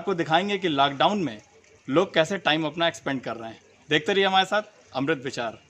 आपको दिखाएंगे कि लॉकडाउन में लोग कैसे टाइम अपना एक्सपेंड कर रहे हैं। देखते रहिए हमारे साथ अमृत विचार।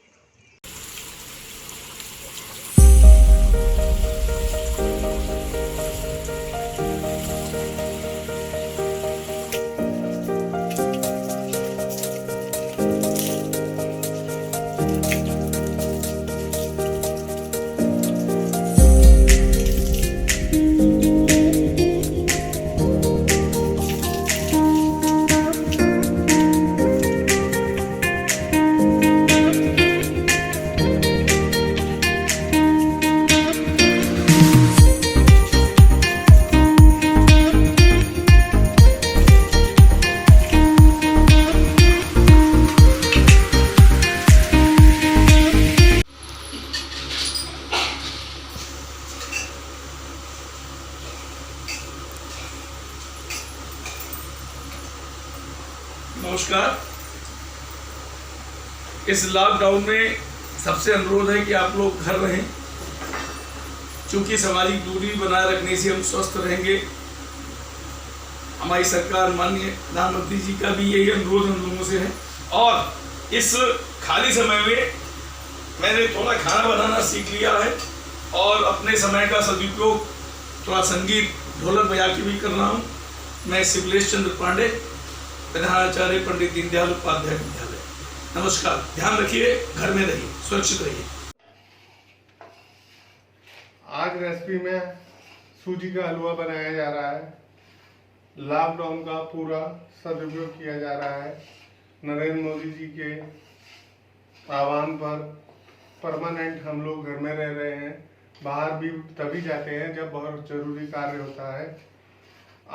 नमस्कार। इस लॉकडाउन में सबसे अनुरोध है कि आप लोग घर रहें, क्योंकि सामाजिक दूरी बनाए रखने से हम स्वस्थ रहेंगे। हमारी सरकार माननीय प्रधानमंत्री जी का भी यही अनुरोध हम लोगों से है। और इस खाली समय में मैंने थोड़ा खाना बनाना सीख लिया है और अपने समय का सदुपयोग थोड़ा संगीत ढोलक बजा के भी कर रहा हूँ। मैं शिवलेश चंद्र पांडे, प्रधानाचार्य पंडित दीनदयाल उपाध्याय विद्यालय। नमस्कार। ध्यान रखिए, घर में रहिए, सुरक्षित रहिए। आज रेसिपी में सूजी का हलवा बनाया जा रहा है। लॉकडाउन का पूरा सदुपयोग किया जा रहा है। नरेंद्र मोदी जी के आह्वान पर परमानेंट हम लोग घर में रह रहे हैं। बाहर भी तभी जाते हैं जब बहुत जरूरी कार्य होता है।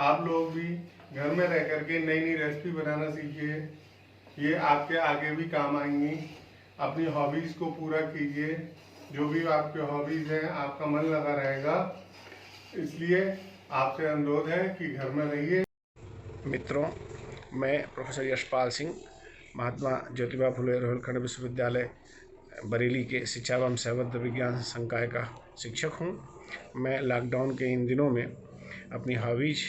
आप लोग भी घर में रह करके नई नई रेसिपी बनाना सीखिए, ये आपके आगे भी काम आएंगी। अपनी हॉबीज़ को पूरा कीजिए, जो भी आपके हॉबीज़ हैं आपका मन लगा रहेगा। इसलिए आपसे अनुरोध है कि घर में रहिए। मित्रों, मैं प्रोफेसर यशपाल सिंह, महात्मा ज्योतिबा फुले रोहिलखंड विश्वविद्यालय बरेली के शिक्षा एवं शैवध विज्ञान संकाय का शिक्षक हूँ। मैं लॉकडाउन के इन दिनों में अपनी हॉबीज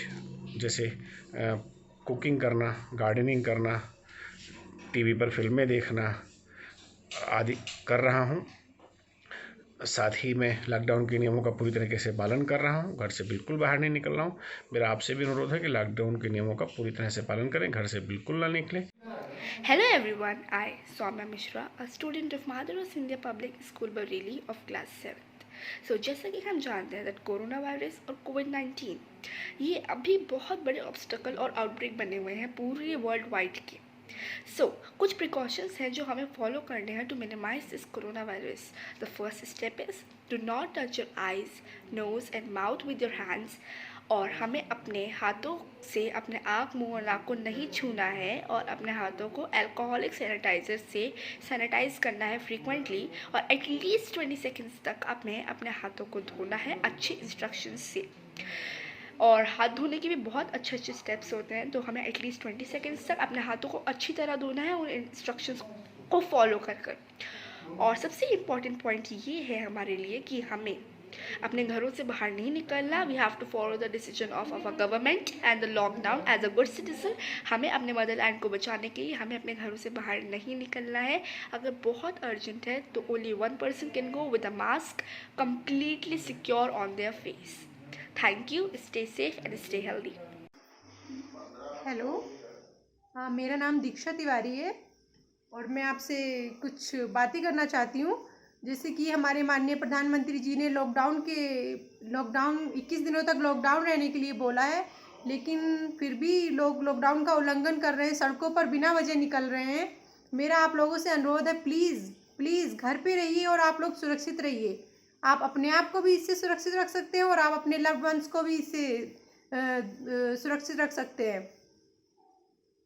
जैसे कुकिंग करना, गार्डनिंग करना, टीवी पर फिल्में देखना आदि कर रहा हूँ। साथ ही मैं लॉकडाउन के नियमों का पूरी तरीके से पालन कर रहा हूँ। घर से बिल्कुल बाहर नहीं निकल रहा हूँ। मेरा आपसे भी अनुरोध है कि लॉकडाउन के नियमों का पूरी तरह से पालन करें, घर से बिल्कुल ना निकलें। Hello everyone, I, Soumya Mishra, a student of Madharas India Public School Bareilly of class 7th. So जैसा कि हम जानते हैं that कोरोना वायरस और कोविड-19 ये अभी बहुत बड़े ऑब्स्टकल और आउटब्रेक बने हुए हैं पूरे वर्ल्ड वाइड के। कुछ प्रिकॉशंस हैं जो हमें फॉलो करने हैं to minimise this corona virus. The first step is do not touch your eyes, nose and mouth with your hands. और हमें अपने हाथों से अपने आँख, मुंह और नाक को नहीं छूना है और अपने हाथों को अल्कोहलिक सैनिटाइज़र से सैनिटाइज़ करना है फ्रीक्वेंटली और एटलीस्ट 20 सेकेंड्स तक अपने हाथों को धोना है अच्छे इंस्ट्रक्शंस से। और हाथ धोने के भी बहुत अच्छे स्टेप्स होते हैं, तो हमें एटलीस्ट 20 सेकेंड्स तक अपने हाथों को अच्छी तरह धोना है उन इंस्ट्रक्शंस को फॉलो कर। और सबसे इम्पॉर्टेंट पॉइंट ये है हमारे लिए कि हमें अपने घरों से बाहर नहीं निकलना। We have to follow the decision of our government and the lockdown as a good citizen. हमें अपने मदरलैंड को बचाने के लिए हमें अपने घरों से बाहर नहीं निकलना है। अगर बहुत अर्जेंट है तो only 1 person can go with a mask completely secure on their face. Thank you. Stay safe and stay healthy. Hello, हाँ, मेरा नाम दीक्षा तिवारी है और मैं आपसे कुछ बातें करना चाहती हूँ। जैसे कि हमारे माननीय प्रधानमंत्री जी ने लॉकडाउन 21 दिनों तक लॉकडाउन रहने के लिए बोला है, लेकिन फिर भी लोग लॉकडाउन का उल्लंघन कर रहे हैं, सड़कों पर बिना वजह निकल रहे हैं। मेरा आप लोगों से अनुरोध है, प्लीज़ घर पे रहिए और आप लोग सुरक्षित रहिए। आप अपने आप को भी इससे सुरक्षित रख सकते हैं और आप अपने लव्ड वंस को भी इससे सुरक्षित रख सकते हैं।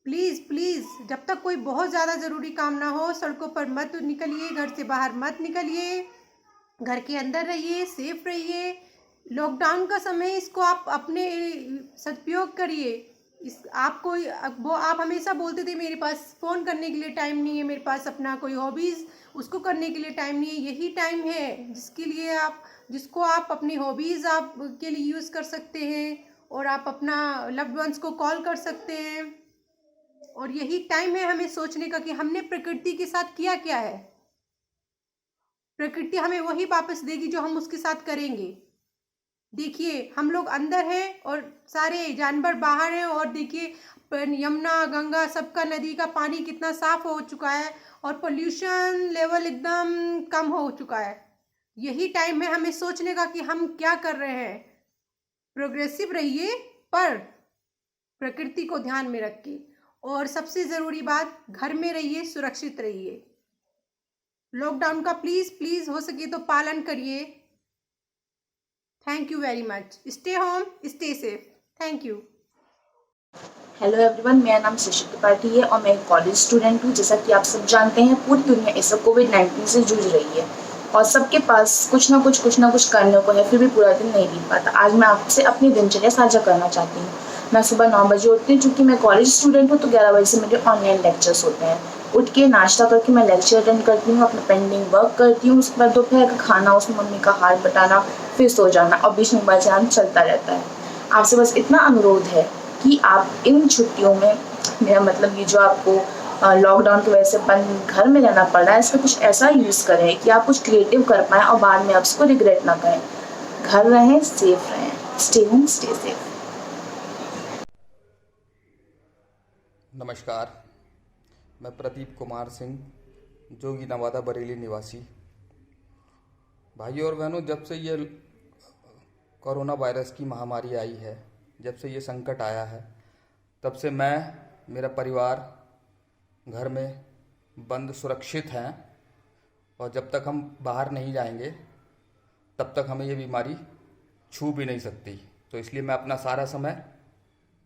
प्लीज़ जब तक कोई बहुत ज़्यादा ज़रूरी काम ना हो सड़कों पर मत निकलिए, घर से बाहर मत निकलिए, घर के अंदर रहिए, सेफ रहिए। लॉकडाउन का समय इसको आप अपने सदुपयोग करिए। आप हमेशा बोलते थे मेरे पास फ़ोन करने के लिए टाइम नहीं है, मेरे पास अपना कोई हॉबीज़ उसको करने के लिए टाइम नहीं है। यही टाइम है जिसको आप अपनी हॉबीज़ आप के लिए यूज़ कर सकते हैं और आप अपना लव्ड वंस को कॉल कर सकते हैं। और यही टाइम है हमें सोचने का कि हमने प्रकृति के साथ किया क्या है। प्रकृति हमें वही वापस देगी जो हम उसके साथ करेंगे। देखिए हम लोग अंदर हैं और सारे जानवर बाहर हैं, और देखिए यमुना गंगा सबका नदी का पानी कितना साफ हो चुका है और पोल्यूशन लेवल एकदम कम हो चुका है। यही टाइम है हमें सोचने का कि हम क्या कर रहे हैं। प्रोग्रेसिव रहिए पर प्रकृति को ध्यान में रख के, और सबसे ज़रूरी बात घर में रहिए, सुरक्षित रहिए। लॉकडाउन का प्लीज़ हो सके तो पालन करिए। Thank you very much. Stay home, stay safe. Thank you. Hello everyone, मेरा नाम शिशिर त्रिपाठी है और मैं एक कॉलेज स्टूडेंट हूँ। जैसा कि आप सब जानते हैं, पूरी दुनिया इस कोविड-19 से जूझ रही है और सबके पास कुछ ना कुछ करने को है, फिर भी पूरा दिन नहीं बीत पाता। आज मैं आपसे अपनी दिनचर्या साझा करना चाहती हूँ। मैं सुबह 9 बजे उठती हूँ, चूँकि मैं कॉलेज स्टूडेंट हूँ तो 11 बजे से मेरे ऑनलाइन लेक्चर्स होते हैं। उठ के नाश्ता करके मैं लेक्चर अटेंड करती हूँ, अपना पेंडिंग वर्क करती हूँ। उसके बाद दोपहर का खाना, उसमें मम्मी का हाथ बटाना, फिर सो जाना और बीच में मोबाइल चलाना चलता रहता है। आपसे बस इतना अनुरोध है कि आप इन छुट्टियों में, मेरा मतलब ये जो आपको लॉकडाउन की वजह से बंद घर में रहना पड़ रहा है, इसका कुछ ऐसा यूज़ करें कि आप कुछ क्रिएटिव कर पाएँ और बाद में आप इसको रिग्रेट ना करें। घर रहें, सेफ रहें। Stay home, stay safe. नमस्कार, मैं प्रदीप कुमार सिंह, जोगी नवादा बरेली निवासी। भाइयों और बहनों, जब से ये कोरोना वायरस की महामारी आई है, जब से ये संकट आया है, तब से मैं, मेरा परिवार घर में बंद सुरक्षित हैं और जब तक हम बाहर नहीं जाएंगे तब तक हमें ये बीमारी छू भी नहीं सकती। तो इसलिए मैं अपना सारा समय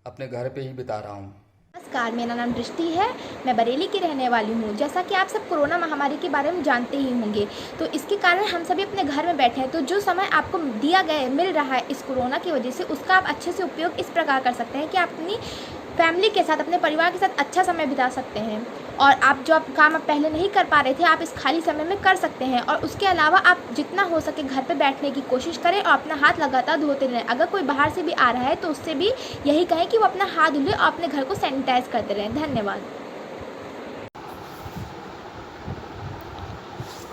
अपने घर पे ही बिता रहा हूँ। नमस्कार, मेरा नाम दृष्टि है। मैं बरेली की रहने वाली हूँ। जैसा कि आप सब कोरोना महामारी के बारे में जानते ही होंगे, तो इसके कारण हम सभी अपने घर में बैठे हैं। तो जो समय आपको मिल रहा है इस कोरोना की वजह से, उसका आप अच्छे से उपयोग इस प्रकार कर सकते हैं कि आप अपनी फैमिली के साथ, अपने परिवार के साथ अच्छा समय बिता सकते हैं। और आप जो काम आप पहले नहीं कर पा रहे थे, आप इस खाली समय में कर सकते हैं। और उसके अलावा आप जितना हो सके घर पे बैठने की कोशिश करें और अपना हाथ लगातार धोते रहें। अगर कोई बाहर से भी आ रहा है तो उससे भी यही कहें कि वो अपना हाथ धुले और अपने घर को सैनिटाइज करते रहें। धन्यवाद।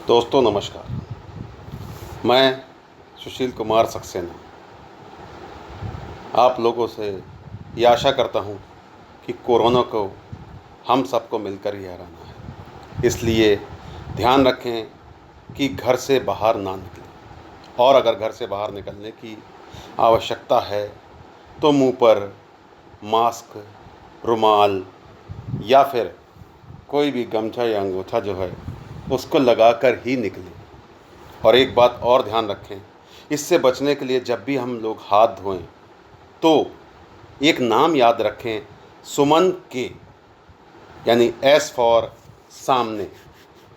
दोस्तों नमस्कार, मैं सुशील कुमार सक्सेना आप लोगों से ये आशा करता हूँ कि कोरोना को हम सबको मिलकर ही हराना है। इसलिए ध्यान रखें कि घर से बाहर ना निकलें, और अगर घर से बाहर निकलने की आवश्यकता है तो मुंह पर मास्क, रुमाल या फिर कोई भी गमछा या अंगूठा जो है उसको लगाकर ही निकलें। और एक बात और ध्यान रखें, इससे बचने के लिए जब भी हम लोग हाथ धोएं तो एक नाम याद रखें, सुमन के, यानी S फॉर सामने,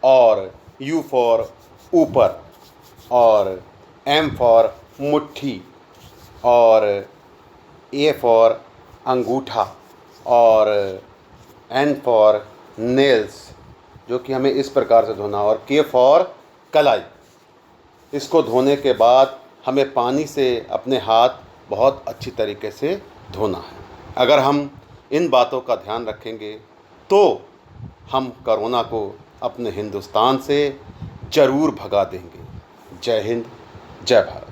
और U फॉर ऊपर, और M फॉर मुट्ठी, और A फॉर अंगूठा, और N फॉर नेल्स, जो कि हमें इस प्रकार से धोना, और K फॉर कलाई। इसको धोने के बाद हमें पानी से अपने हाथ बहुत अच्छी तरीके से धोना है। अगर हम इन बातों का ध्यान रखेंगे तो हम कोरोना को अपने हिंदुस्तान से ज़रूर भगा देंगे। जय हिंद, जय भारत।